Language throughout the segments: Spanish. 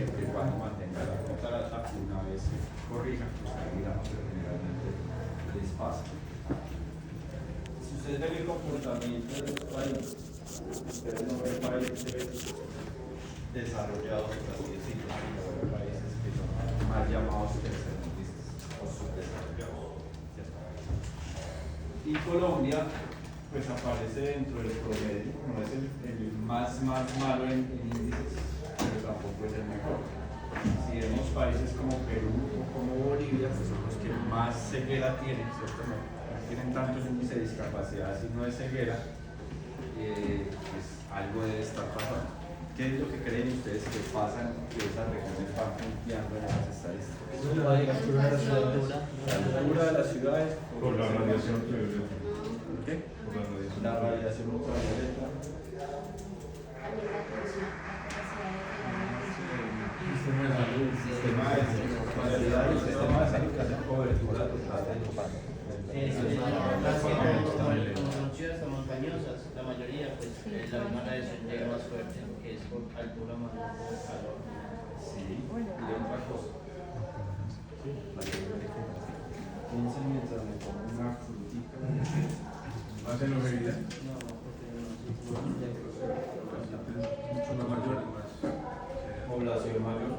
siempre y cuando mantenga la cataratas, una vez se corrija, pues seguirá, pero generalmente les pasa. Si ustedes ven el comportamiento de los países, ustedes no ven países desarrollados, por así decirlo, sino ven países que son más llamados tercermundistas o subdesarrollados, ¿cierto? Y Colombia pues aparece dentro del promedio, no es el más malo en índices, pero tampoco es el mejor. Si vemos países como Perú o como Bolivia, que son los que más ceguera tienen, ¿cierto? No tienen tantos índices de discapacidad, sino de ceguera, pues algo debe estar pasando. ¿Qué es lo que creen ustedes que pasa que esas regiones van confiando en las estadísticas? La altura de las ciudades. Por la radiación ultravioleta. ¿Qué? Por la radiación La radiación ultravioleta. Sistema de salud. Sistema de salud que hace cobertura total de los Como ciudades tan montañosas, la mayoría, pues la misma radiación llega más fuerte, que es por altura más por calor. Sí, y otra cosa. Piensen mientras me pongo una frutita. ¿Hacen lo bebida? No, porque nosotros Mucho más mayor y más. Población mayor.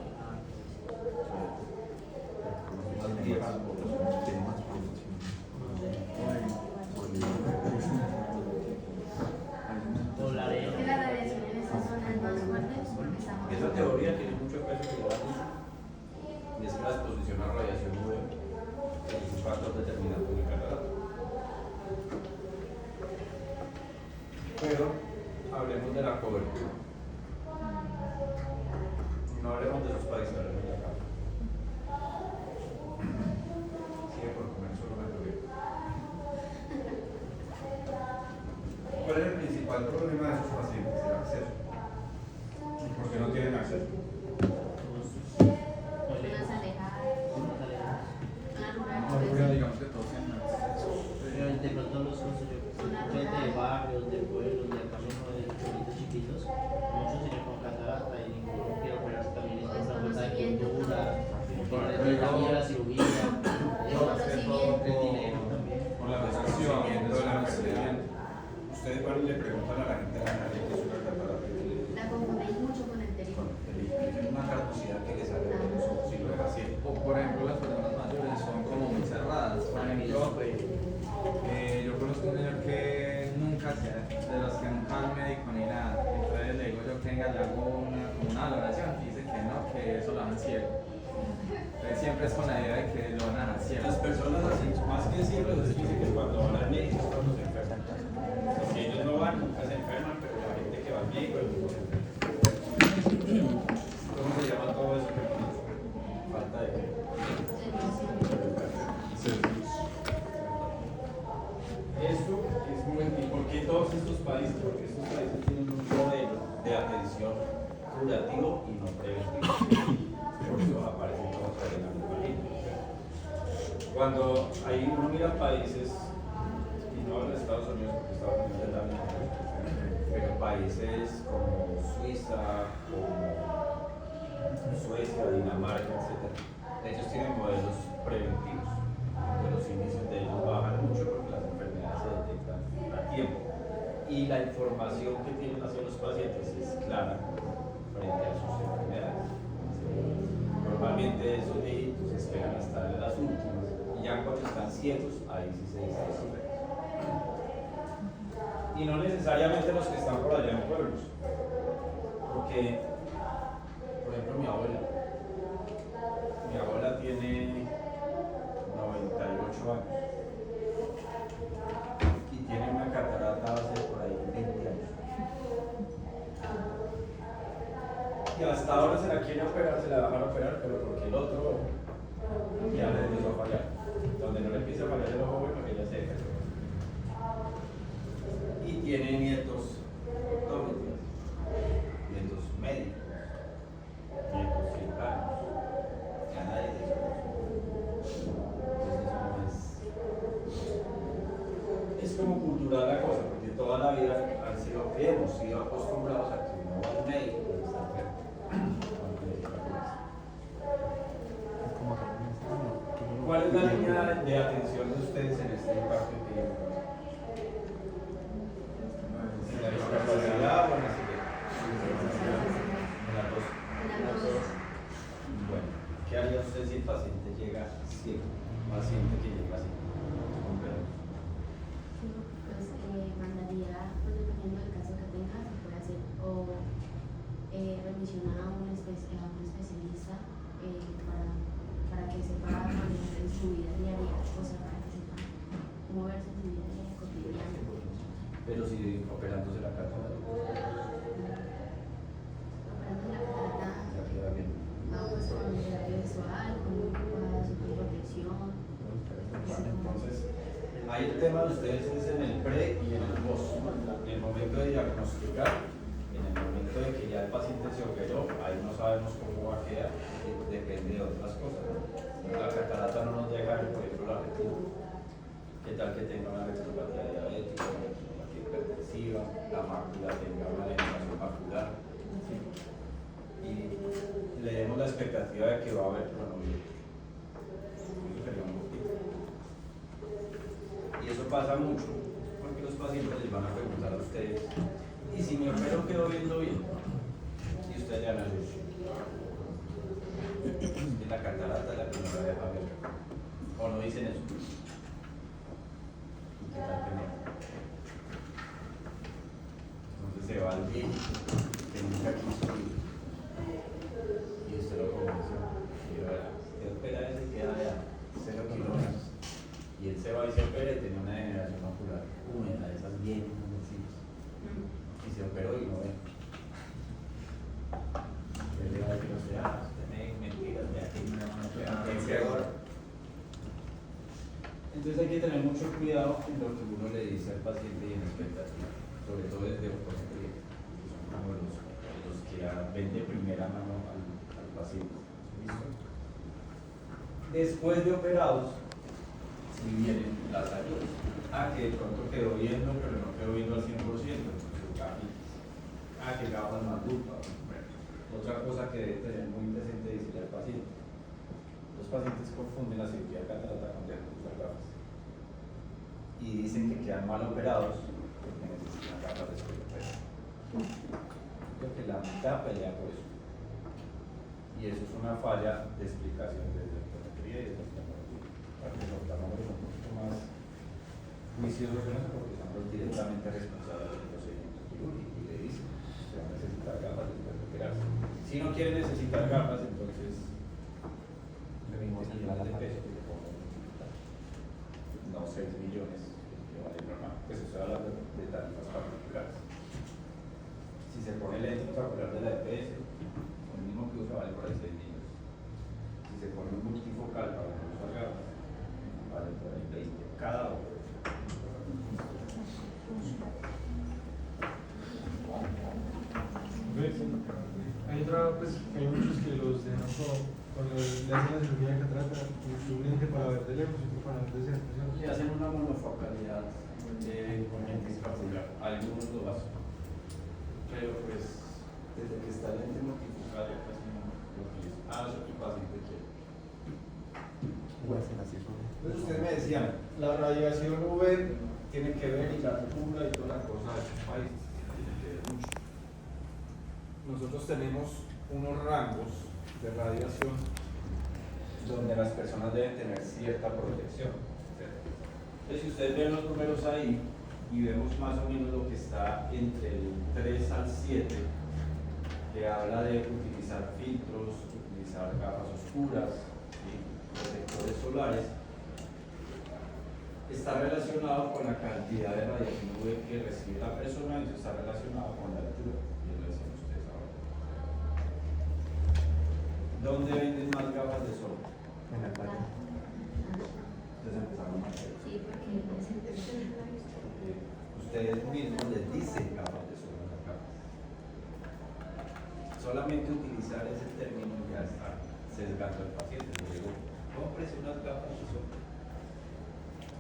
Más vieja la población. Tiene más población. por la arena. Que la radiación en esas zonas más fuertes porque estamos. Esa teoría tiene mucho peso que yo la puse, y es que la exposición a radiación UV es un factor determinante de catarata. Pero hablemos de la cobertura. No hablemos de esos países, hablemos de acá. Sigue por comer solo me lo digo. ¿Cuál es el principal problema de esos pacientes? El acceso. ¿Por qué no tienen acceso? Zonas alejadas, zonas No, rurales. digamos que todos tienen acceso. Pero de pronto los gente de barrios, de pueblos, de acá mismo, de pueblitos chiquitos, muchos tienen con catarata y ninguno quiere operarse también es por falta de cultura, por la cirugía, el dinero también. Por la desconocimiento de la enfermedad. Ustedes van y le preguntan a la gente de la calle que es una catarata. La confundéis mucho con el Con teléfono. es una carnosidad que le sale de los ojos y lo deja ciego. O por ejemplo las personas mayores son como muy cerradas. Por ejemplo, yo conozco un señor que nunca de los que nunca va al médico ni nada. Entonces le digo yo que venga, le hago como una valoración y dice que no, que eso lo hagan ciego. Entonces siempre es con la idea de que lo van a dejar ciego. Las personas así, más que ciegos, les dicen que cuando van al médico es cuando se enferman. Porque ellos no van, nunca se enferman, pero la gente que va al médico es cuando se enferma. ¿Cómo se llama todo eso que conozco? Falta de qué. Esto es muy. ¿Y por qué todos estos países? Porque estos países tienen un modelo de atención curativo y no preventivo. Por eso aparecen todos ahí en la misma línea. Cuando ahí uno mira países, y no hablo de Estados Unidos porque Estados Unidos es la misma, pero países como Suiza, como Suecia, Dinamarca, etc. Ellos tienen modelos preventivos, donde los índices de ellos bajan mucho porque las enfermedades se detectan a tiempo. Y la información que tienen hacia los pacientes es clara frente a sus enfermedades. Normalmente esos dígitos se esperan hasta en las últimas, y ya cuando están ciegos, ahí sí se dice eso. Y no necesariamente los que están por allá en pueblos, porque, por ejemplo, mi abuela tiene 98 años y tiene una catarata hace por ahí 20 años. Y hasta ahora se la quiere operar, se la dejan operar, pero porque el otro ya le empezó a fallar. Donde no le empieza a fallar el ojo bueno, que ya se deja. Y tiene nietos ortopédicos, nietos médicos, nietos cirujanos. Ya nadie de eso. Entonces es como cultural la cosa, porque toda la vida hemos sido acostumbrados a que uno va al médico, está enfermo. ¿Cuál es la línea de atención de ustedes en este impacto epidemiológico? ¿En la discapacidad o en la psiquiatría? En las dos. Las dos. Bueno, ¿qué haría usted si el paciente llega ciego? Paciente que llega ciego. Pues mandaría, pues dependiendo del caso que tenga, se puede hacer o remisión a un especialista para que sepa manejar en su vida diaria, o sea, para que sepa moverse en su vida diaria cotidiana. Pero si operándose la catarata, Operando la catarata, ya queda bien. vamos con terapia visual, con protección. Entonces, ahí el tema de ustedes es en el pre y en el post. En el momento de diagnosticar, en el momento de que ya el paciente se operó, ahí no sabemos cómo va a quedar, depende de otras cosas. La catarata no nos deja ver, por ejemplo, la retina. ¿Qué tal que tenga una retinopatía diabética, una retinopatía hipertensiva, la mácula tenga una degeneración macular? ¿Sí? Y le demos la expectativa de que va a haber cronometría. Eso sería un poquito. Y eso pasa mucho, porque los pacientes les van a preguntar a ustedes, ¿y si mi opero quedó viendo bien? Y ustedes le van a decir, es la catarata la que no la deja ver. O no dicen eso. ¿Y qué tal que no? Entonces se va al bien, que nunca quiso ir. Y usted lo convenció. Y ahora, usted opera ese y queda ya 0 kilómetros. Y él se va y se opera y tiene una degeneración macular húmeda, de esas bien humedecidas. Y se operó y no ve. Él le va a decir, o sea, usted me mentiras, de aquí me van a operar. Entonces hay que tener mucho cuidado en lo que uno le dice al paciente y en expectativa, sobre todo desde ortometría, que son como los que ven de primera mano al paciente. ¿Listo? Después de operados, si vienen las ayudas. Que de pronto quedó viendo, pero no quedó viendo al 100%, entonces gafitas. Que gafas más lupa. Bueno, otra cosa que debe tener muy presente es decirle al paciente. Los pacientes confunden la cirugía de catarata con dejar de usar gafas. Y dicen que quedan mal operados porque necesitan gafas después de operar. Creo que la mitad pelea por eso. Y eso es una falla de explicación desde la ortometría y desde la oftalmología. Para que los oftalmólogos son un poquito más juiciosos en eso porque son los directamente responsables del procedimiento quirúrgico y le dicen que van a necesitar gafas después de operarse. Si no quieren necesitar gafas, entonces millones de pesos que le pongan, no 6 millones que vale normal, pues eso habla de tarifas particulares. Si se pone el lente intraocular de la EPS, el mismo que usa vale por ahí 6 millones. Si se pone un multifocal para no usar gafas, vale por ahí 20 cada uno. Hay otra, pues, hay muchos que los dejan cuando le hacen la cirugía de catarata, un lente para ver de lejos y otro para ver de cerca, ¿cierto? Y hacen una monofocalidad multifocal, algunos lo hacen. Pero pues, desde que está el lente multifocal, ya casi no lo utilizo. Eso que paciente quiere. Entonces ustedes me decían, la radiación UV tiene que ver y la altura y toda la cosa de este país tiene que ver mucho. Nosotros tenemos unos rangos de radiación donde las personas deben tener cierta protección. Entonces si ustedes ven los números ahí y vemos más o menos lo que está entre el 3 al 7, que habla de utilizar filtros, utilizar gafas oscuras, ¿sí? Protectores solares, está relacionado con la cantidad de radiación UV que recibe la persona y eso está relacionado con la altura. Y lo decían ustedes ahora. ¿Dónde venden más gafas de sol? En la calle. Entonces empezamos más. Sí, porque Ustedes mismos les dicen gafas de sol a las gafas. Solamente utilizar ese término ya está sesgando al paciente. Le digo, cómprese unas gafas de sol.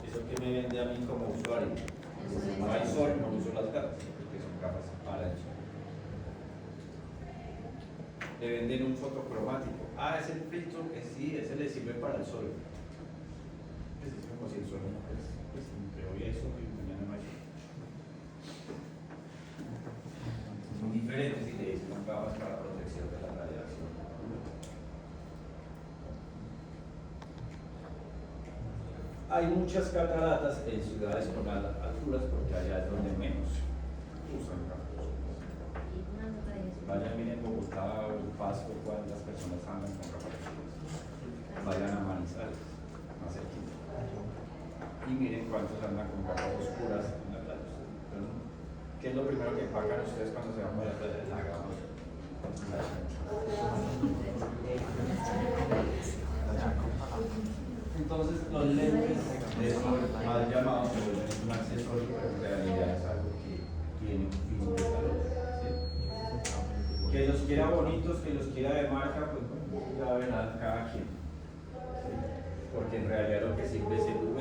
Eso que me vende a mí como usuario. Si no hay sol, no uso las gafas, porque son gafas para el sol. le venden un fotocromático. Ah, es el filtro que sí, ese le sirve para el sol. Pues es como si el sol no, pues entre hoy hay sol y mañana no hay sol. Son diferentes y le dicen son gafas para protección de la radiación. Hay muchas cataratas en ciudades con alturas porque allá es donde menos usan gafas. Vayan, miren Bogotá o El Paso, cuántas personas andan con gafas oscuras. Vayan a Manizales, más cerquita. Y miren cuántos andan con gafas oscuras en la playa. Entonces, ¿qué es lo primero que pagan ustedes cuando se van para la playa? La gafa. Entonces, los lentes de sol mal llamados se vuelven un accesorio, pero en realidad es algo que tiene un fin de salud. ¿Sí? Que los quiera bonitos, que los quiera de marca, pues ya verá cada quien. ¿Sí? Porque en realidad lo que sirve es el UV.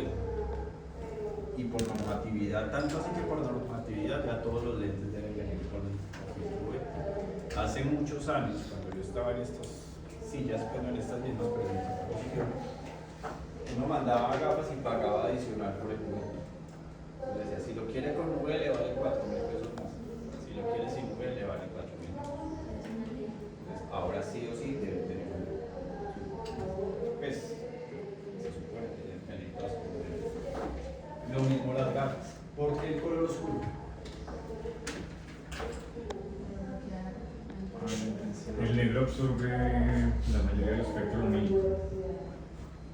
Y por normatividad, tanto así que por normatividad ya todos los lentes deben venir con UV. Hace muchos años, cuando yo estaba en estas sillas, bueno, en estas mismas posiciones, uno mandaba gafas y pagaba adicional por el UV. Le decía, si lo quiere con UV le vale 4.000 pesos más. Si lo quiere sin UV le vale 4.000 pesos. Entonces, ahora sí o sí debe tener UV. Pues, se supone que deben tener todas las cosas. Lo mismo las gafas. ¿Por qué el color oscuro? El negro absorbe la mayoría del espectro lumínico.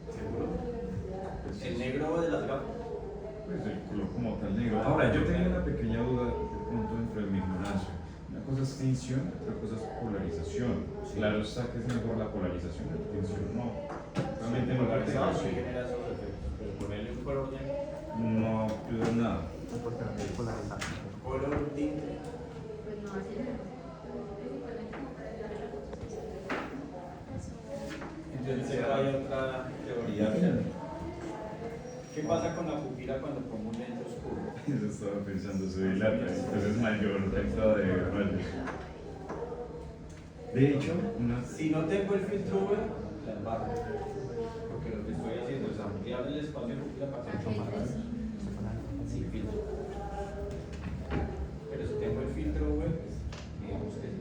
¿Seguro? ¿El negro de las gafas? Pues el color como tal negro. Ahora, yo tengo una pequeña duda de pronto dentro de mi gimnasio. Una cosa es tinción, otra cosa es polarización. Sí. Claro está que es mejor la polarización, la tinción no. Realmente no Polarizado tengo, sí genera esos efectos, pero ponerle un color negro. no ayuda en nada. Color tinte. Pues no hace nada. Entonces hay otra teoría. ¿Qué pasa con la pupila cuando pongo un lente oscuro? Eso estaba pensando, se dilata, entonces mayor efecto de rayos. De hecho, Si no tengo el filtro UV, la embarro. Porque lo que estoy haciendo es ampliar el espacio de pupila para que sea más grande. Sin filtro. Pero si tengo el filtro UV, pues digamos que sí.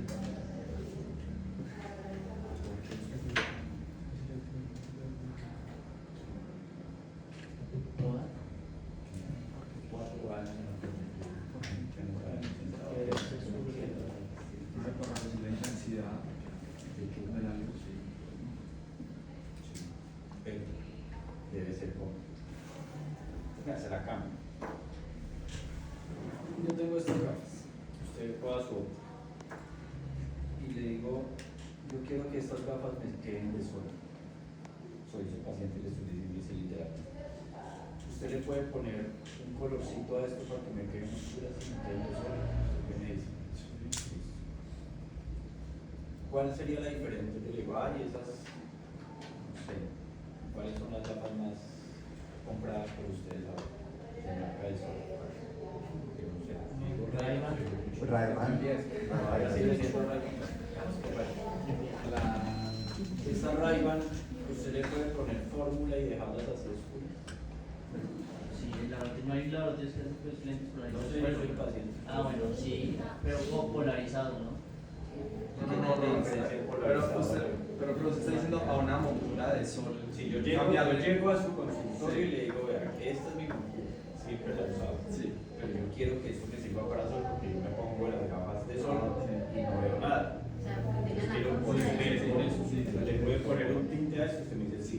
Toda. 4 años. La intensidad de la luz. Pero debe ser como. Mira, se la cambio. Yo tengo estas gafas. Usted pueda su ojo. Y le digo, yo quiero que estas gafas me queden de sol. Soy su paciente y le estoy diciendo ese literal. Usted le puede poner un colorcito a esto para que me queden oscuras y me queden de sol. ¿Qué me dice? Listo. ¿Cuál sería la diferencia? Yo le digo, ay, esas, no sé, ¿cuáles son las gafas más compradas por ustedes ahora? De marca de sol. Que no sé, digo, Ray-Ban. Ahora sí me siento Ray-Ban. Esta Ray-Ban, usted le puede poner fórmula y dejarlas así oscuras. Sí, no hay laboratorios que hacen pues lentes No sé, yo polarizados. soy paciente. Ah, bueno, sí, pero como polarizados, ¿no? Pero usted está diciendo a una montura de sol. Si yo llego a su consultorio y le digo, vea, esta es mi montura, siempre la he usado. Sí. Pero yo quiero que esto me sirva para sol porque yo me pongo las gafas de sol y no veo nada. O sea, porque Entonces tengan quiero la ponerme cosa. con eso. Le puede poner un tinte a esto y usted me dice sí.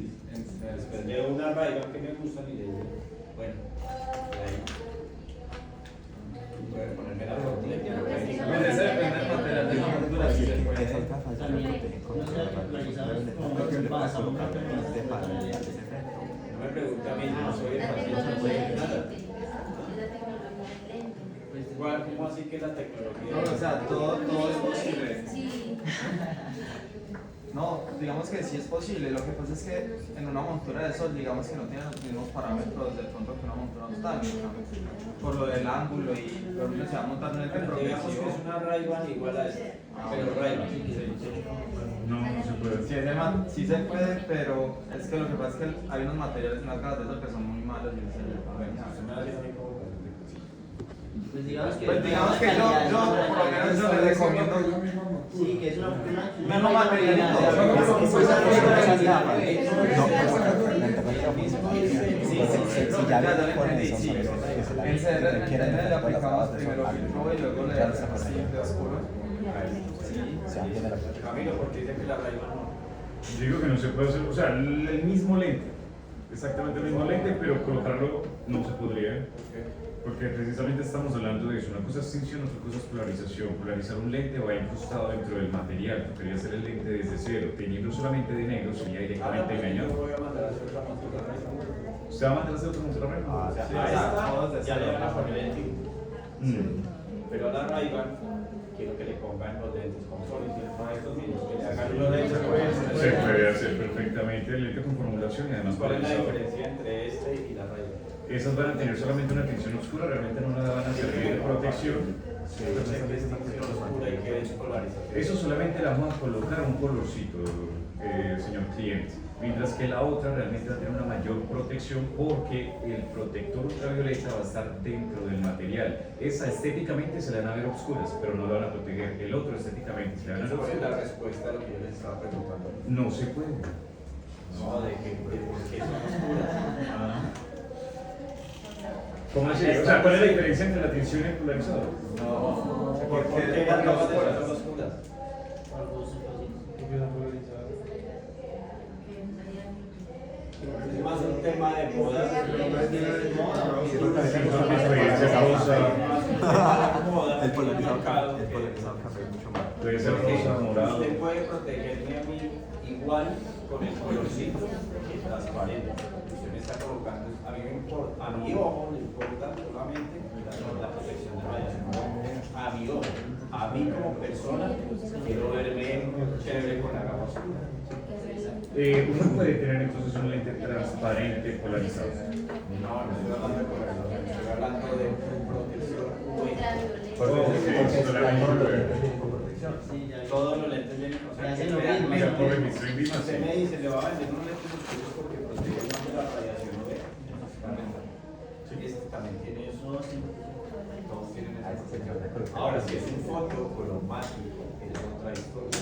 Después leo una raya que me gustan y le digo, bueno, de ahí. Puede ponerme la fórmula y quiero que Pues ese depende del material de la montura, si se puede. También, no sé, polarizados con pasa, un cambio más de no me pregunte a mí, yo no soy el La paciente, no tecnología soy del nada. lente. Es la tecnología del lente. Pues Igual, ¿cómo así que la tecnología? No, o sea, todo es posible. Sí. No, digamos que sí es posible. Lo que pasa es que en una montura de sol, digamos que no tiene los mismos parámetros de pronto que una montura nostálgica. Por lo del ángulo y lo que se va a montar en el Digamos que progresivo. es una Ray-Ban igual a esta, pero Ray-Ban. No, no se puede. Sí se puede, pero es que lo que pasa es que hay unos materiales en las gafas de sol que son muy malos y se les va a dañar. Pues digamos que, Pues digamos que yo por lo menos yo le recomiendo. sí, que es una Mismo materialito. Le aplicamos primero filtro y luego le siguiente oscuro. Camilo, porque dice que la Ray-Ban no. Yo digo que no se puede hacer, o sea, el mismo lente, exactamente el mismo lente, pero colocarlo no se podría. Porque precisamente estamos hablando de eso. Una cosa es extinción, otra cosa es polarización. Polarizar un lente va incrustado dentro del material. Quería hacer el lente desde cero. Teniendo solamente de negro sería directamente engañado. Yo voy a mandar a hacer otra montura Ray-Ban. ¿Usted va a mandar a hacer otro montura Ray-Ban? O sea, a esta ya le van a poner el tipo. Pero a la Ray-Ban quiero que le pongan los lentes con soluciones para estos mismos, que le hagan los lentes Se puede hacer perfectamente el lente con formulación y además ¿Cuál es la polarizado. diferencia entre este y la Ray-Ban? Esas van a tener solamente una tinción oscura, realmente no la van a servir de protección. Oscura y que es polarización. Eso solamente la vamos a colocar un colorcito, señor cliente. Mientras que la otra realmente va a tener una mayor protección porque el protector ultravioleta va a estar dentro del material. Esa estéticamente se la van a ver oscuras, pero no la van a proteger. El otro estéticamente se la van a ver Eso es la oscuras. respuesta a lo que yo les estaba preguntando. No se puede. No, de por qué son oscuras. ¿Cómo así? O sea, ¿cuál es la diferencia entre la tinción y el polarizador? No, ¿por Porque qué las gafas de sol son oscuras? Empieza a polarizar. Es más un tema de moda. El polarizado café es mucho más. Puede ser rosa, morado. Usted puede protegerme a mí igual con el colorcito que es transparente. Usted me está colocando, a mí me importa, a mi ojo le importa solamente la protección de radiación. A mi ojo, a mí como persona, quiero verme chévere con la gafa oscura. Uno puede tener entonces un lente transparente polarizado. No, no estoy hablando de colorización, estoy hablando de protección UV. Todos los lentes vienen, o sea, Hacen que lo vean, mismo. o sea, Por emitir misma, sí. usted me dice, le va a vender unos lentes oscuros porque protege más de la radiación UV. Este también tiene eso, todos tienen eso. Ahora, si es un fotocromático, es otra historia.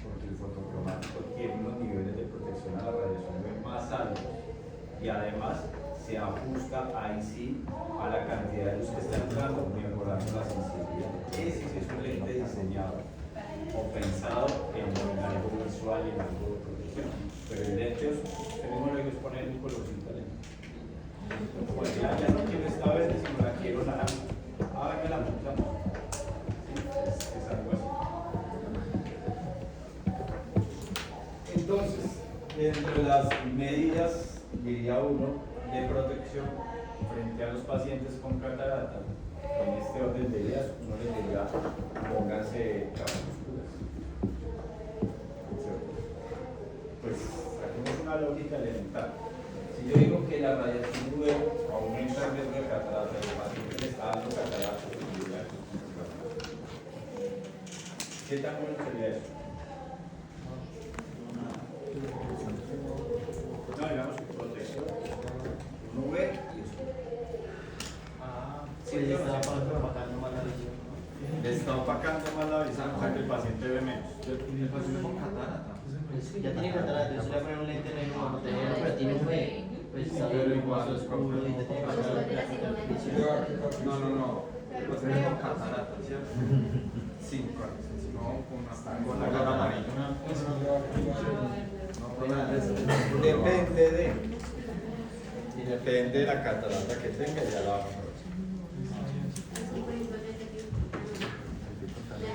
Porque el fotocromático tiene unos niveles de protección a la radiación UV más altos y además se ajusta ahí sí a la cantidad de luz que está entrando, mejorando la sensibilidad. Ese sí es un lente diseñado o pensado en algo visual y en algo de protección. Pero el lente, usted mismo lo que es poner un colorcito al lente. Pues ya no quiero esta verde, sino la quiero naranja. Ah, venga, la montamos. Sí, es algo así. Entonces, entre las medidas, diría uno, de protección frente a los pacientes con catarata, en este orden de ideas, uno les diría, pónganse gafas oscuras. Pues, saquemos una lógica elemental. Si yo digo que la radiación UV aumenta el riesgo de catarata, el paciente le está dando catarata, ¿qué tan bueno sería eso? No, digamos que protección, un UV y oscuro. Pues está opacando más la visión. Le está opacando más la visión, o sea que el paciente ve menos. Y el paciente con catarata. Pues ya tiene catarata, yo se le voy a poner un lente negro para protegerlo, pero tiene un fe. Pues está bien igual oscuro y te tiene que pasar la práctica de visión. No. El paciente con catarata, ¿cierto? Sí, no con la cara amarilla. Depende de la catarata que tenga, ya la vamos a ver. Sí, por ejemplo, desde que le dan una catarata,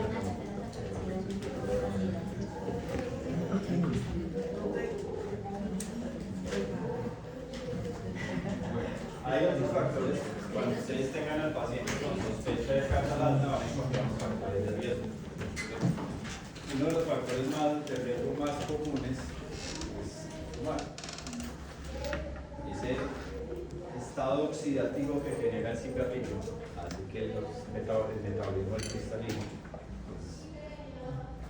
Hay otros factores, cuando ustedes tengan al paciente con sospecha cristalino hace que el metabolismo del cristalino pues,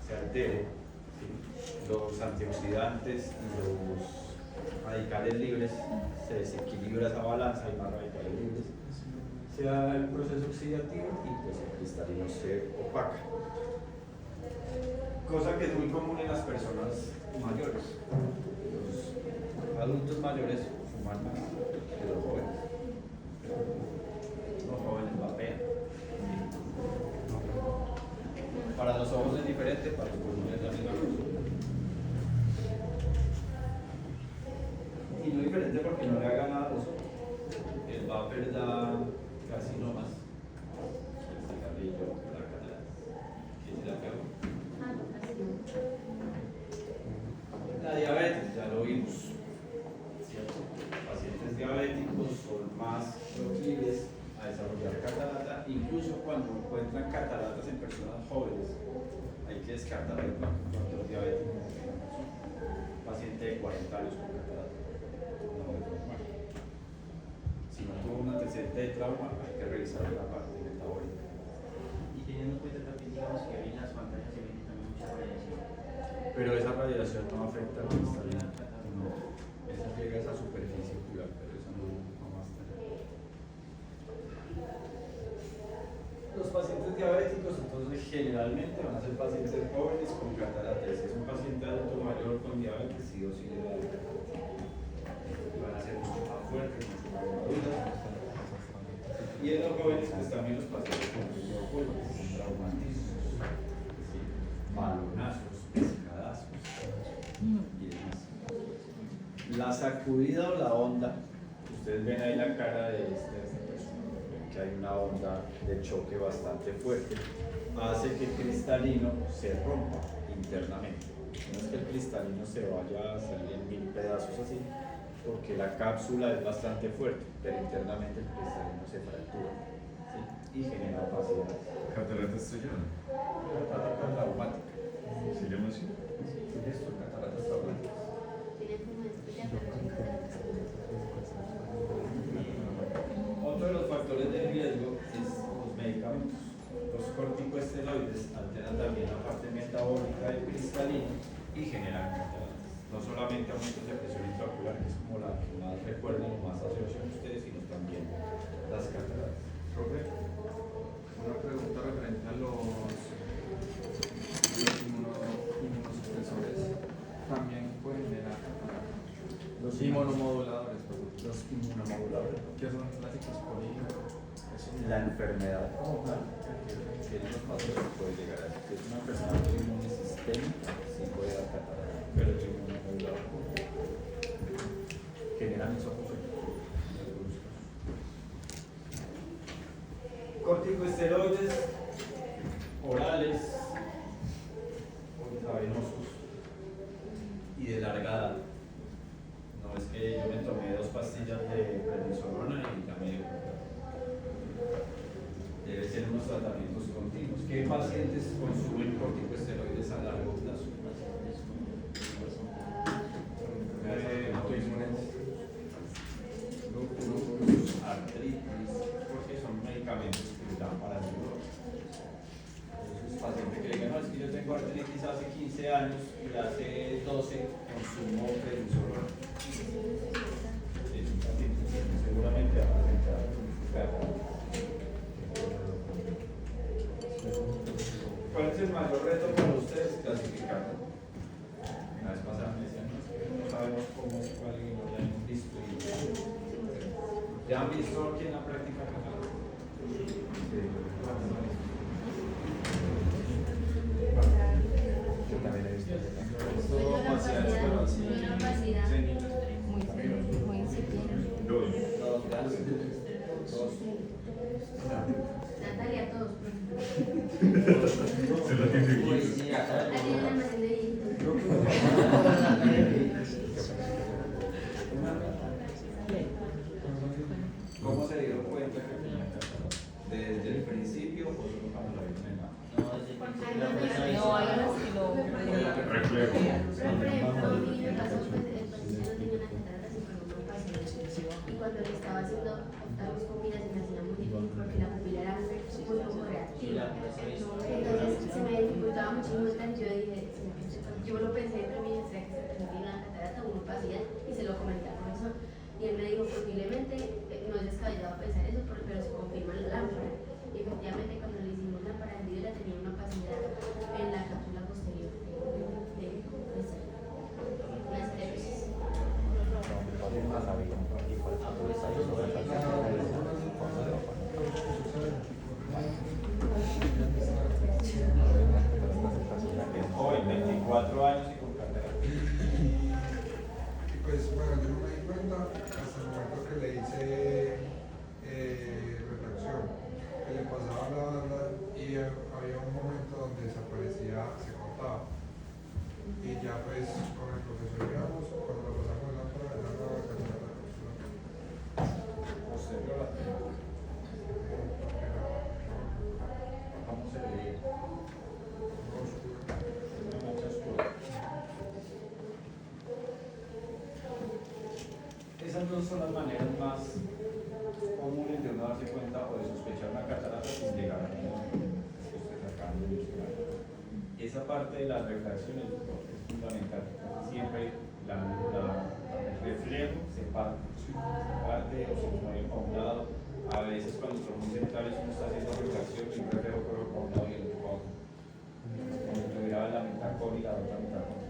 se altere, ¿sí? Los antioxidantes y los radicales libres se desequilibra esa balanza, hay más radicales libres, se da el proceso oxidativo y pues el cristalino se opaca. Cosa que es muy común en las personas mayores. Los adultos mayores fuman más que los jóvenes. Los jóvenes vapean. Para los ojos es diferente, para los pulmones es la misma cosa. Y no es diferente porque no le haga nada a los ojos. El vapor da casi no más. El cigarrillo, la cadera. ¿Quién se la pegó? La diabetes, ya lo vimos, ¿cierto? Pacientes diabéticos son más proclives a desarrollar catarata, incluso cuando encuentran cataratas en personas jóvenes, hay que descartar el factor diabético. Paciente de 40 años con catarata, no es normal. Si no tuvo un antecedente de trauma, hay que revisar la parte metabólica. Y teniendo en cuenta también, digamos, que hoy en las pantallas se ven también mucha radiación. Pero esa radiación no afecta al cristalino. No, esa llega a esa superficie ocular, pero eso no más tarde. Los pacientes diabéticos, entonces, generalmente van a ser pacientes jóvenes con catarata. Si es un paciente adulto mayor con diabetes, sí o sí le da catarata. Y van a ser mucho más fuertes, mucho más maduras. Y en los jóvenes, pues también los pacientes con jóvenes, con traumatismos, ¿sí? Balonazos, pescadazos y demás. La sacudida o la onda, ustedes ven ahí la cara de esta persona, ven que hay una onda de choque bastante fuerte, hace que el cristalino se rompa internamente. No es que el cristalino se vaya a salir en 1000 pedazos así, porque la cápsula es bastante fuerte, pero internamente el cristalino se fractura, ¿sí? Y genera opacidad. Catarata estrellada. Catarata traumática. ¿Se llama así? Sí, esto, cataratas traumáticas. Tiene como estrella, pero son cataratas. Otro de los factores de riesgo es los medicamentos. Los corticosteroides alteran también la parte metabólica del cristalino y generan cataratas. No solamente aumentos de presión intraocular, que es como la que más recuerdan o más asocian ustedes, sino también las cataratas. Profe, una pregunta referente a los inmunosupresores. También pueden generar Los inmunomoduladores, perdón. Los inmunomoduladores. Que son las ciclosporina. La enfermedad como tal, que en los pacientes puede llegar a eso. Si es una enfermedad inmune sistémica, sí puede dar catarata, pero el inmunomodulador generan esos efectos. Corticosteroides orales o intravenosos y de larga edad. No es que yo me tomé 2 pastillas de prednisolona y ya me dio catarata. Debe ser unos tratamientos continuos. ¿Qué pacientes consumen corticosteroides a largo plazo? Autoinmunes, lúpulos, artritis, porque son medicamentos que dan para el dolor. Entonces, paciente que diga, no, es que yo tengo artritis hace 15 años y hace 12 consumo prednisolona. Es un paciente que seguramente va a presentar catarata. ¿Cuál es el mayor reto para ustedes? Clasificarlo. Una vez pasada me decían, no, es que no sabemos cómo, cuál y no ya hemos visto. ¿Ya han visto aquí en la práctica catalana? Yo también he visto. Todo opacidades, pero así. Una opacidad Cenizas. muy incipiente. Dos. Todos grandes. Todos. Natalia, todos, por ejemplo. Se la tiene aquí. Natalia tiene una almacén de viejitos. ¿Cómo se dieron cuenta que tenía catarata? ¿Desde el principio o solo cuando la vieron en la? No, desde el principio la persona No, hay unos que lo Reflejo. Pero, por ejemplo, a mí me pasó, pues, el paciente no tenía una catarata, sino una opacidad. Y cuando le estaba haciendo oftalmoscopia se me hacía muy difícil porque la presa hizo. Entonces se me dificultaba muchísimo el yo dije, yo lo pensé entre mí, ¿será que se presentó en la catarata? Uno pasía y se lo comenté al profesor. Y él me dijo, posiblemente no es descabellado pensar eso, pero se confirma en la lámpara. Y efectivamente cuando le hicimos la parandilla tenía una opacidad en la cápsula posterior de la esclerosis. Es joven, 24 años y con catarata. Y pues bueno, yo no me di cuenta hasta el momento que le hice refracción, que le pasaba la banda y había un momento donde desaparecía, se cortaba. Y ya pues con el profesor digamos, cuando lo pasamos la lámpara, ya no la catarata. Posterior a la ¿cómo se veía? Una mancha oscura. Esas dos son las maneras más comunes de uno darse cuenta o de sospechar una catarata sin llegar a que usted acaba de mencionar. Esa parte de las refracciones es fundamental. Siempre el reflejo se parte o se mueve para un lado. A veces cuando son muy centrales uno está haciendo refracción y un reflejo corre para un lado y el otro para otro. Como si tuviera la mitad con y la otra mitad con.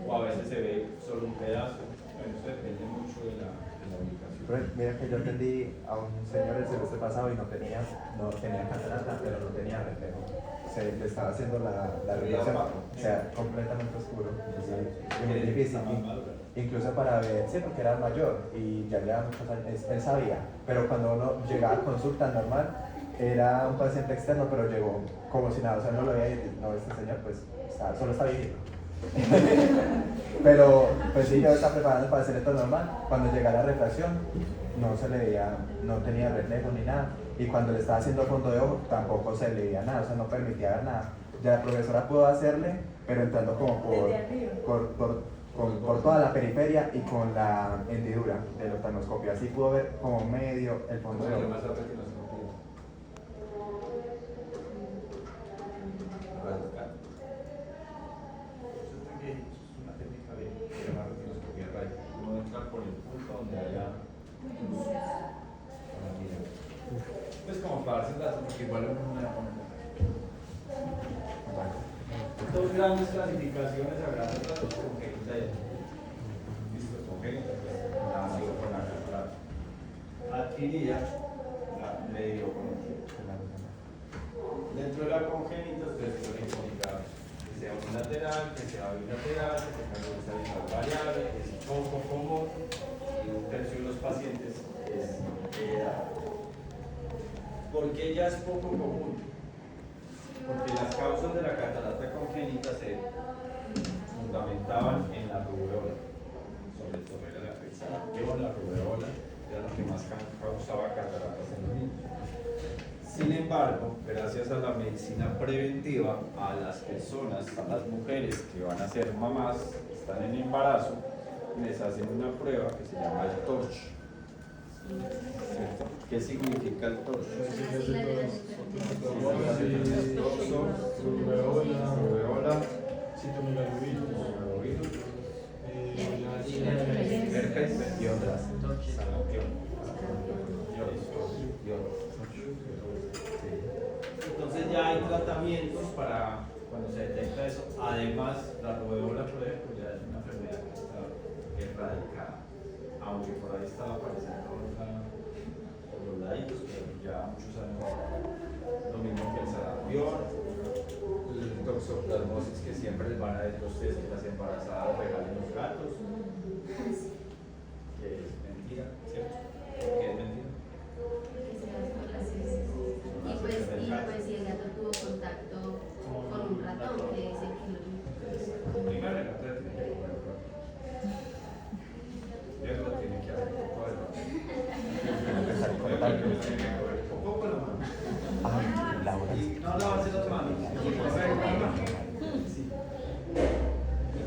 O a veces se ve solo un pedazo. Bueno, eso depende mucho de la ubicación. Pero mira que yo atendí a un señor el semestre pasado y no tenía catarata, pero no tenía reflejo. Le estaba haciendo la revisión, o sea, completamente oscuro. Y muy difícil. Incluso para ver, sí, porque era mayor y ya llevaba muchos años, él sabía, pero cuando uno llegaba a consulta normal, era un paciente externo, pero llegó como si nada, o sea, no lo veía y no, este señor pues solo está viviendo. Pero pues sí, yo estaba preparando para hacer esto normal, cuando llegara la refracción no se le veía, no tenía reflejo ni nada, y cuando le estaba haciendo fondo de ojo tampoco se le veía nada, o sea, no permitía ver nada. Ya la profesora pudo hacerle, pero entrando como por toda la periferia y con la hendidura del oftalmoscopio, así pudo ver como medio el fondo de ojo. Una técnica de llamar retinoscopía rayo. Uno entra por el punto donde haya luz con la mirada. Pues como para darse el dato, porque igual uno no me da cuenta. Dos grandes clasificaciones a grandes rasgos congénita y listo, congénita, pues nacido con la catarata. Adquirida, la medio congénita. Dentro de la congénita ustedes pueden encontrar que sea unilateral, que sea bilateral, que tenga una visual variable, que es poco común y un tercio de los pacientes es edad. ¿Por qué ya es poco común? Porque las causas de la catarata congénita se fundamentaban en la rubeola, sobre todo era la exhalación, la rubeola era lo que más causaba cataratas en los niños. Sin embargo, gracias a la medicina preventiva, a las personas, a las mujeres que van a ser mamás, que están en embarazo, les hacen una prueba que se llama el TORCH. ¿Cierto? ¿Qué significa el TORCH? Rubeola, citomegalovírus, herpes y otras. Sarampión. Entonces ya hay tratamientos para cuando se detecta eso. Además, la rubeola, por ejemplo, ya es una enfermedad que está erradicada, aunque por ahí estaba apareciendo por los laditos, pero ya muchos años. Lo mismo que el sarampión, el toxoplasmosis, que siempre les van a decir a ustedes que las embarazadas regalen los gatos, que es mentira, ¿cierto? Que es mentira. Y pues si el gato tuvo contacto con un ratón, que es el que lo... Primero el gato tiene que comer el ratón. Eso lo tiene que hacer todo el rato. Un poco la mano. Y no lavarse las manos. Sí.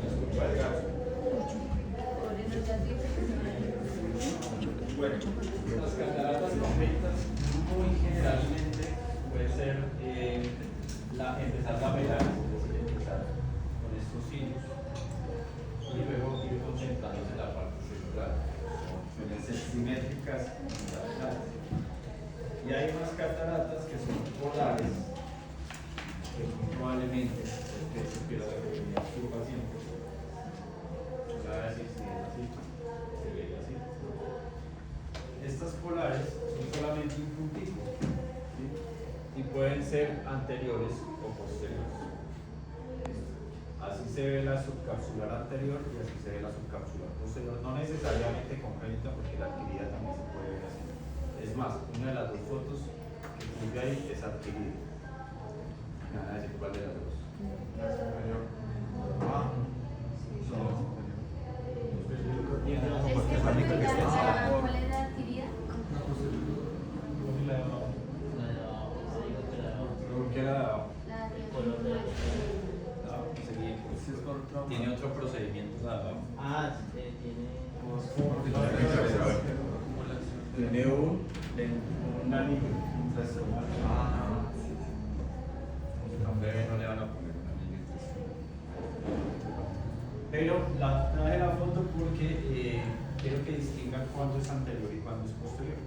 Disculpa el gato. Bueno, las cataratas congénitas muy generalmente cataratas que son polares, que muy probablemente usted supiera la que venía su paciente. O sea, si es así, se ve así. Estas polares son solamente un puntito, ¿sí? Y pueden ser anteriores o posteriores. Así se ve la subcapsular anterior y así se ve la subcapsular posterior. No necesariamente congénita, porque la adquirida también se puede ver así. Es más, una de las dos fotos que puse ahí es adquirida. Me van a decir cuál de las dos. Es que cuál es la adquirida. La de abajo, se dijo que la de abajo. ¿Por qué la La de Color de la tiene otro procedimiento nada? Ah, tiene. Tiene un. Un anillo. A un bebé no le van a poner un anillo. Pero traje la foto porque quiero que distingan cuándo es anterior y cuándo es posterior.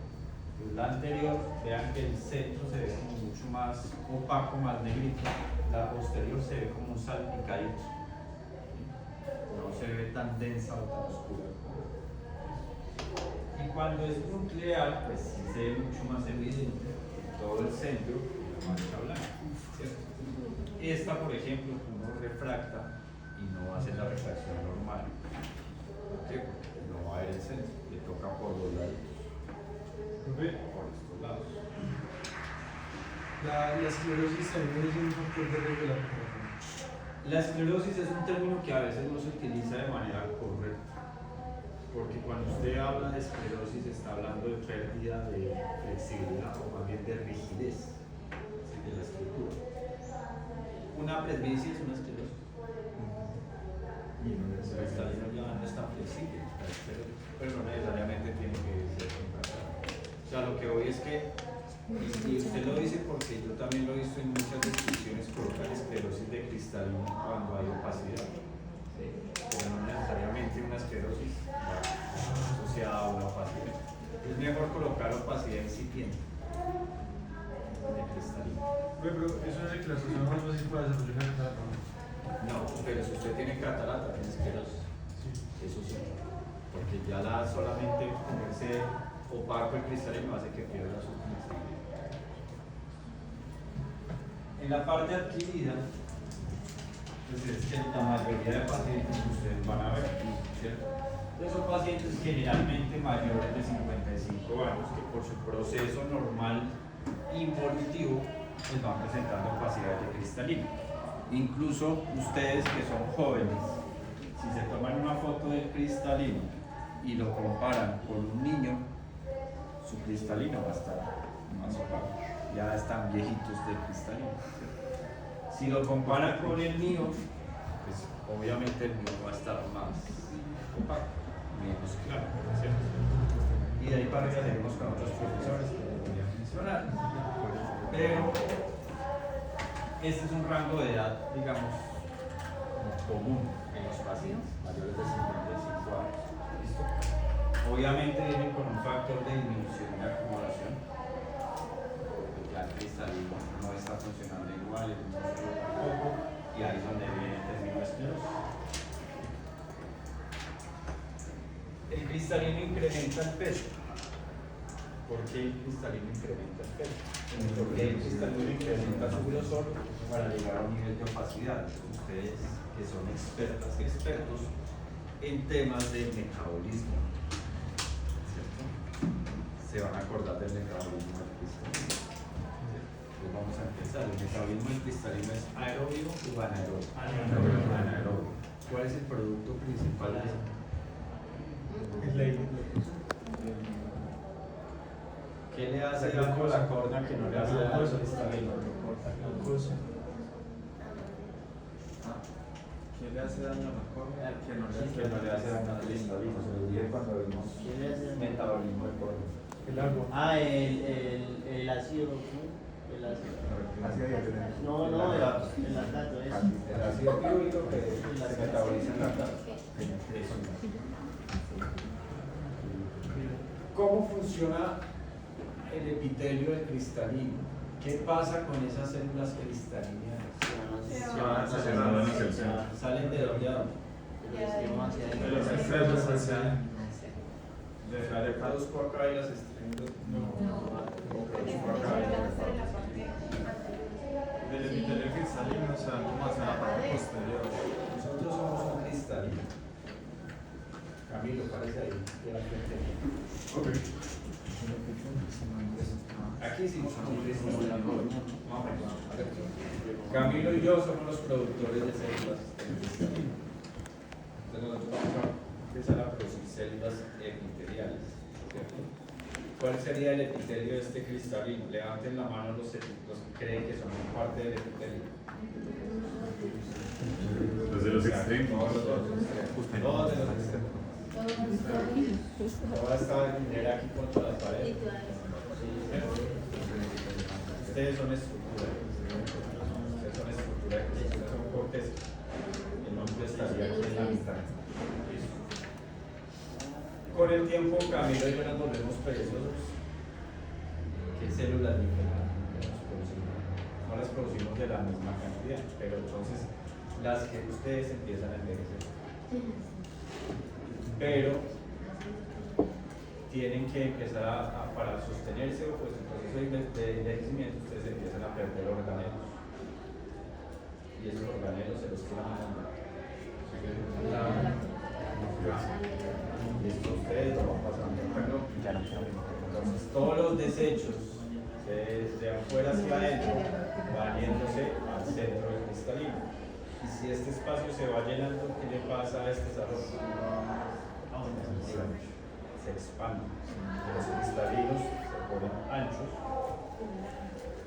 Pues la anterior, vean que el centro se ve como mucho más opaco, más negrito. La posterior se ve como un salpicadito. No se ve tan densa o tan oscura. Y cuando es nuclear, pues sí se ve mucho más evidente todo el centro y la mancha blanca, ¿cierto? Esta, por ejemplo, uno refracta y no va a hacer la refracción normal. ¿Por qué? Porque no va a ver el centro, le toca por los lados. Por estos lados. La esclerosis también es un factor de regulación. La esclerosis es un término que a veces no se utiliza de manera correcta. Porque cuando usted habla de esclerosis está hablando de pérdida de flexibilidad o más bien de rigidez, ¿sí? De la estructura. Una presbicia es una esclerosis. Y no necesariamente ya no está flexible, pero no necesariamente tiene que ser contractada. O sea, lo que voy es que, y usted lo dice porque yo también lo he visto en muchas descripciones, colocar esclerosis de cristalino cuando hay opacidad. ¿Sí? Pero no necesariamente una esclerosis va asociada a una opacidad. Es mejor colocar opacidad incipiente de cristalino. Pero eso es de que la solución más fácil para desarrollar una catarata. No, pero si usted tiene catarata, tiene esclerosis. Eso sí. Porque ya solamente ponerse opaco el cristalino hace que pierda su flexibilidad. En la parte adquirida, pues es que la mayoría de pacientes que ustedes van a ver, ¿cierto? Entonces son pacientes generalmente mayores de 55 años que por su proceso normal involutivo les van presentando opacidad de cristalino. Incluso ustedes que son jóvenes, si se toman una foto del cristalino y lo comparan con un niño, su cristalino va a estar más opaco. Ya están viejitos del cristalino. Si lo comparan con el mío, pues obviamente el mío va a estar más opaco, menos claro, ¿cierto? Y de ahí para arriba tenemos con otros profesores que les voy a mencionar. Pero este es un rango de edad, digamos, común en los pacientes mayores de 55 años. ¿Listo? Obviamente vienen con un factor de disminución de acumulación. Ya el cristalino no está funcionando igual, el músculo tampoco, y ahí es donde viene el término esclerosis. El cristalino incrementa el peso. ¿Por qué el cristalino incrementa el peso? Porque el cristalino incrementa su grosor para llegar a un nivel de opacidad. Ustedes que son expertos en temas de metabolismo, ¿cierto? Se van a acordar del metabolismo del cristalino. Pues vamos a empezar. El metabolismo del cristalino es aerobio o anaerobio. Anaerobio. ¿Cuál es el producto principal de eso? ¿Qué le hace daño a la corna que no le hace daño al cristalino? ¿Qué le hace daño a la córnea? Que no le hace daño al cristalino. Se lo dije cuando vimos ¿Qué le hace? metabolismo del corno. El agua. Ah, el ácido. ¿No? El ácido. Así hay que tener. No, el lactato es. El ácido piúrico que se metaboliza en la carne. ¿Cómo funciona el epitelio del cristalino? ¿Qué pasa con esas células cristalinas? Se van hacia el centro. ¿Salen de dónde a dónde? De los extremos hacia. Yo produzco acá y las extremos no produzco acá. Del epitelio cristalino, o sea, como hacia la parte posterior. Nosotros somos un cristalino. Camilo, parece ahí. Ok. Aquí sí somos un cristalino. Camilo y yo somos los productores de células cristalinas. Entonces nosotros vamos a empezar a producir células epiteliales. ¿Cierto? ¿Cuál sería el epitelio de este cristalino? Levanten la mano los que creen que son parte del epitelio. Los de los extremos. Todos los extremos. Todos de los extremos. Ahora está de minera aquí contra las paredes. Ustedes son estructura. Ustedes son estructura. Ustedes son corteza. El nombre estaría aquí en la mitad. Con el tiempo, Camilo y yo nos volvemos perezosos. ¿Qué células diferentes producimos? No las producimos de la misma cantidad, pero entonces las que ustedes empiezan a envejecer. Pero tienen que empezar para sostenerse o pues en proceso de envejecimiento ustedes empiezan a perder organelos. Y esos organelos se los quedan a y esto ustedes lo van pasando. Entonces todos los desechos desde afuera hacia adentro van yéndose al centro del cristalino. Y si este espacio se va llenando, ¿qué le pasa a este salón? Se expande. Los cristalinos se ponen anchos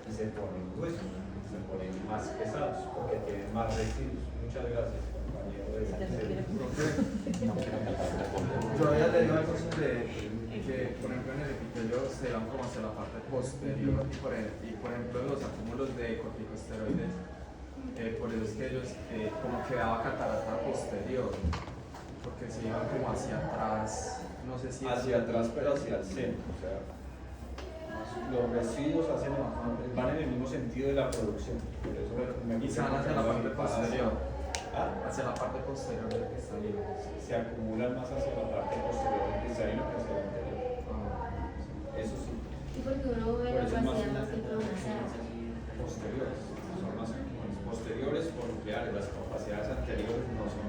y se ponen gruesos, se ponen más pesados porque tienen más residuos. Muchas gracias, compañero de Yo había leído algo sobre que, por ejemplo, en el epitelio se van como hacia la parte posterior y por ejemplo, los acúmulos de corticosteroides, por eso es que ellos como que daba catarata posterior, porque se iban como hacia atrás, no sé si hacia atrás, pero hacia el centro. O sea, los residuos van en el mismo sentido de la producción. Por eso y se van hacia la parte posterior. Hacia la parte posterior del cristalino. Se acumulan más hacia la parte posterior del cristalino que hacia la anterior. Eso sí. Sí, porque uno ve Por la eso es más capacidad más que todo en la posteriores. Son más posteriores o nucleares. Las capacidades anteriores no son.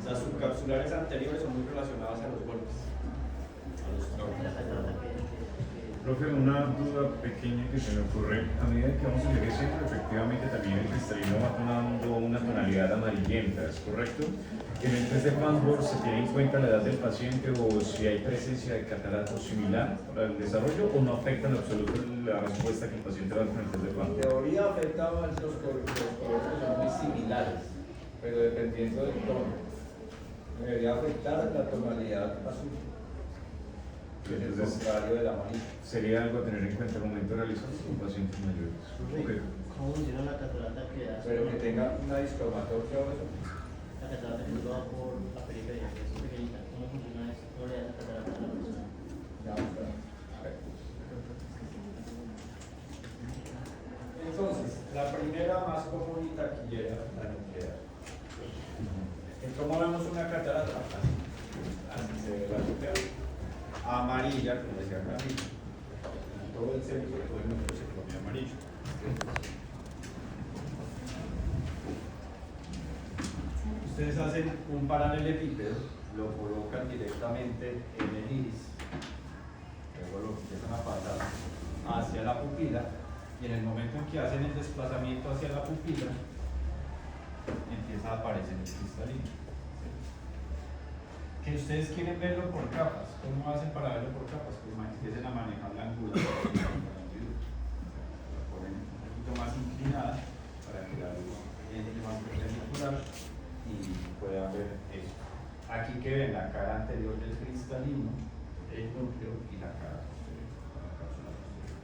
Las subcapsulares anteriores son muy relacionadas a los golpes. A los traumas. Profe, una duda pequeña que se me ocurre. A medida que vamos envejeciendo, efectivamente también el cristalino va tomando una tonalidad amarillenta, ¿es correcto? En el test de Farnsworth se tiene en cuenta la edad del paciente o si hay presencia de catarato similar para el desarrollo o no afecta en absoluto la respuesta que el paciente va a tener en el test de En Farnsworth. teoría afectaban los colores que son muy similares, pero dependiendo del tono. Debería afectar la tonalidad azul. Que es el Entonces, contrario del amarillo. sería algo a tener en cuenta al momento de realizar con pacientes mayores. Ok. ¿Cómo funciona la catarata que hace? Pero que tenga una discromatoria o eso. La catarata que nos va por la periferia, que es pequeñita. ¿Cómo funciona eso? ¿Cómo le da la catarata a la persona? Ya, espera. A ver. Entonces, la primera más común y taquillera, la nuclear. ¿Cómo vemos una catarata? Así se ve la nuclear. Amarilla, como decía Camilo. Todo el centro de todo el mundo se pone amarillo. Ustedes hacen un paralelepípedo, lo colocan directamente en el iris, luego lo empiezan a pasar hacia la pupila y en el momento en que hacen el desplazamiento hacia la pupila empieza a aparecer el cristalino. Que ustedes quieren verlo por capas. ¿Cómo hacen para verlo por capas? Pues empiecen a manejar la angularidad. La ponen un poquito más inclinada para que la luz entre más perpendicular y puedan ver eso. Aquí que ven la cara anterior del cristalino, el núcleo y la cara posterior, la cápsula posterior.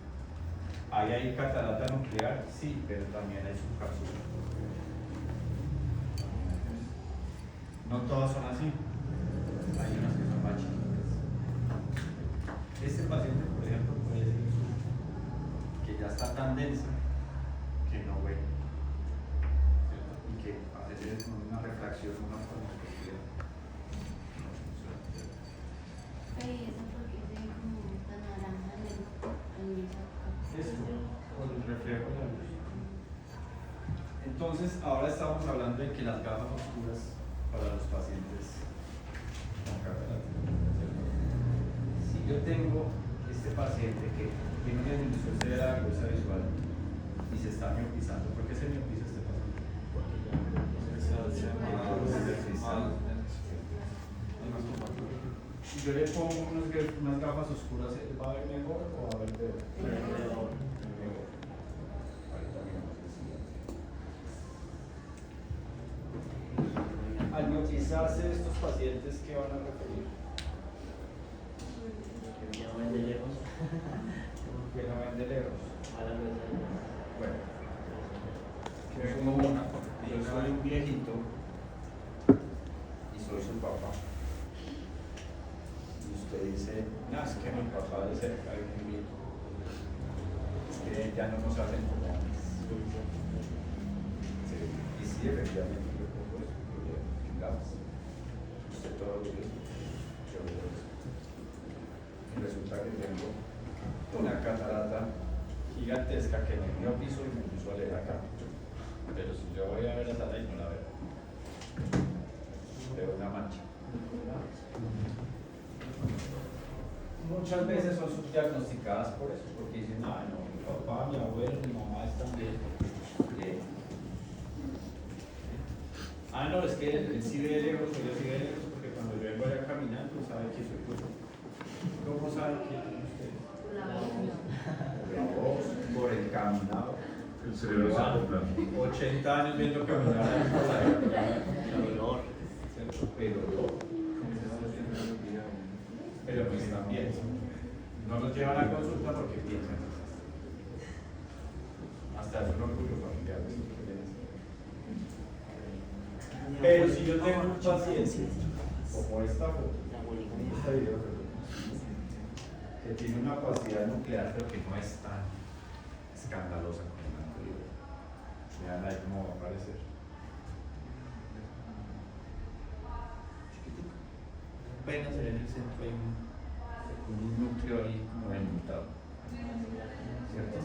¿Ahí hay catarata nuclear? Sí, pero también hay subcápsula. No todas son así. Hay unas que son más chiquitas. Este paciente, por ejemplo, puede ser que ya está gasa tan densa que no ve, ¿cierto? Y que hacer una refracción, una cronoscopia no funciona, ¿cierto? Eso porque se ve como tan naranja al inicio. Esto, con el reflejo de la luz. Entonces, ahora estamos hablando de que las gafas oscuras para los pacientes con cataratas, ¿cierto? Si yo tengo este paciente que tiene una disminución severa de la agudeza visual y se está miopizando, ¿por qué se miopiza este paciente? Porque ya si yo le pongo unas gafas oscuras, ¿va a ver mejor o va a ver peor? Mejor. Ahorita miramos el siguiente. Al miopizarse estos pacientes, ¿qué van a referir? Ya no ven de lejos. Que no ven de lejos. A la vez. Bueno, que como una. Yo soy un viejito y soy su papá. Y usted dice, no, es que mi papá de cerca es muy viejo. Es que ya no nos hacen como antes. Sí, y sí, efectivamente, yo pongo eso, yo le gafas. Usted todo lo que yo veo eso. Y resulta que tengo una catarata gigantesca que me dio piso y me puso a leer acá. Pero si yo voy a ver esa ley, no la veo. Veo una mancha. Muchas veces son subdiagnosticadas por eso, porque dicen, ah, no, mi papá, mi abuelo, mi mamá están bien. Bien. Ah, no, es que él sí ve de lejos, o yo sí ve de lejos, porque cuando yo vengo allá caminando, sabe que soy yo. ¿Cómo sabe que son ustedes? Por la voz, por el caminado. El cerebro se acopla. 80 años viendo caminar ahí por la dolor. Pero pues también no nos llevan a consulta porque piensan hasta es un orgullo familiar. Pero si yo tengo un paciente como esta foto, esta video, que tiene una opacidad nuclear pero que no es tan escandalosa como el anterior, vean ahí cómo va a aparecer. Apenas en el centro hay un núcleo ahí como delimitado, ¿cierto?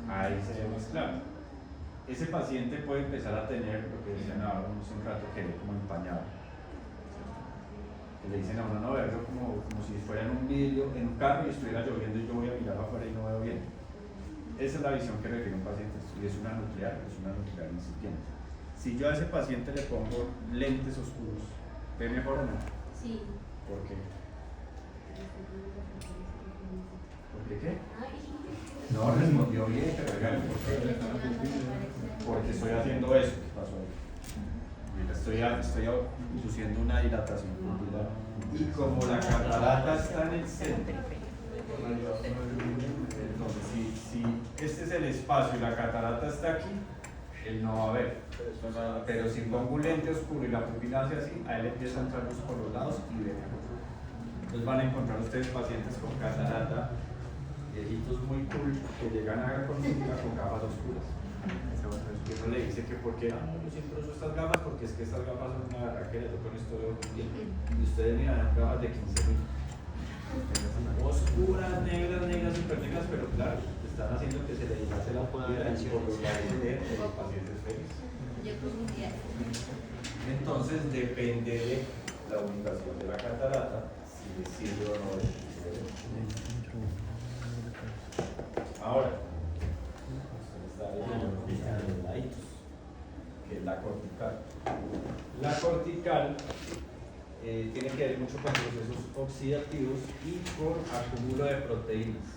Ahí se ve más claro. Ese paciente puede empezar a tener lo que decían ahora hace un rato, que ve como empañado, ¿cierto? Que le dicen a uno, no, verlo como si fuera en un vidrio, en un carro y estuviera lloviendo y yo voy a mirar afuera y no veo bien. Esa es la visión que requiere un paciente, y es una nuclear incipiente. Si yo a ese paciente le pongo lentes oscuros, ¿ve mejor o no? Sí. ¿Por qué? ¿Por qué qué? No respondió bien, pero oigan, ¿por qué? Porque estoy haciendo eso. ¿Qué pasó ahí? Estoy induciendo una dilatación pupilar. Y como la catarata está en el centro, entonces si este es el espacio y la catarata está aquí, él no va a ver. Pero si pongo un lente oscuro y la pupila hace así, a él empieza a entrar luz por los lados y ve mejor. Entonces van a encontrar ustedes pacientes con catarata, viejitos muy cool, que llegan a consulta con gafas oscuras. Y uno le dice que porque, no, yo siempre uso estas gafas porque es que estas gafas son una barraquera, yo con esto veo muy bien. Y ustedes miran gafas de 15.000. Oscuras, negras, súper negras, pero claro, están haciendo que se le dilate la pupila y por los lados de los pacientes felices. Entonces depende de la ubicación de la catarata, si le sirve o no le sirve. Ahora, usted está viendo los laditos, que es la cortical. La cortical tiene que ver mucho con procesos oxidativos y con acúmulo de proteínas.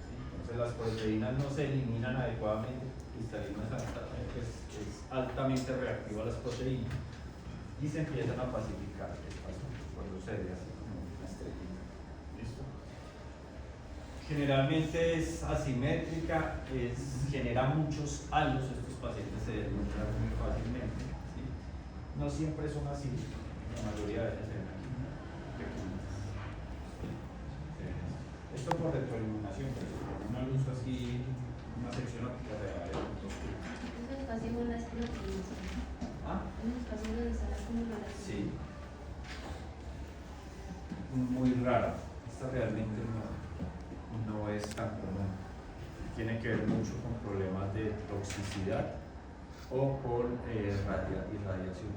¿Sí? Entonces las proteínas no se eliminan adecuadamente, cristalinas es altamente reactiva a las proteínas y se empiezan a pacificar. Cuando se ve así como una estrellita. ¿Listo? Generalmente es asimétrica, genera muchos halos, estos pacientes se deslumbran muy fácilmente. ¿Sí? No siempre son así, la mayoría de veces se ven aquí pequeñitas. ¿Sí? Esto por retroiluminación, pero con una luz así, una problemas de toxicidad o con irradiación.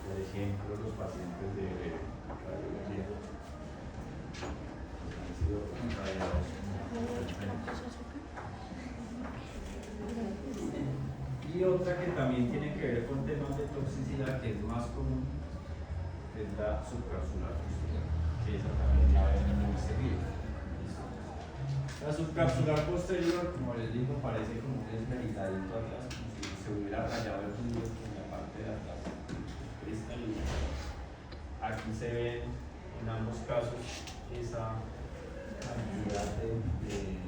Por ejemplo, los pacientes de radiología han sido irradiados. Y otra que también tiene que ver con temas de toxicidad, que es más común, es la subcapsular posterior, que esa también la ven muy seguido. La subcapsular posterior, como les digo, parece como un esmerilladito atrás, como si se hubiera rayado el fluido en la parte de atrás, cristalina. Aquí se ven en ambos casos esa cantidad de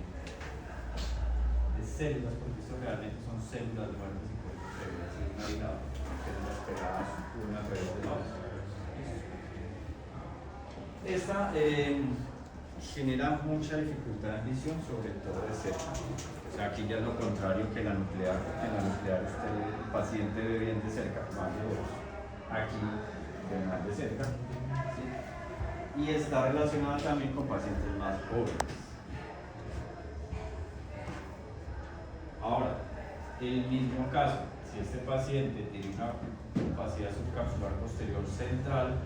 células, porque esto realmente son células muertas y por eso se ve así marinado, células pegadas una alrededor de la otra. Esta genera mucha dificultad en visión, sobre todo de cerca. O sea, aquí ya es lo contrario que la nuclear, porque en la nuclear el paciente ve bien de cerca, más de lejos. Aquí ve más de cerca. ¿Sí? Y está relacionada también con pacientes más jóvenes. Ahora, el mismo caso, si este paciente tiene una capacidad subcapsular posterior central,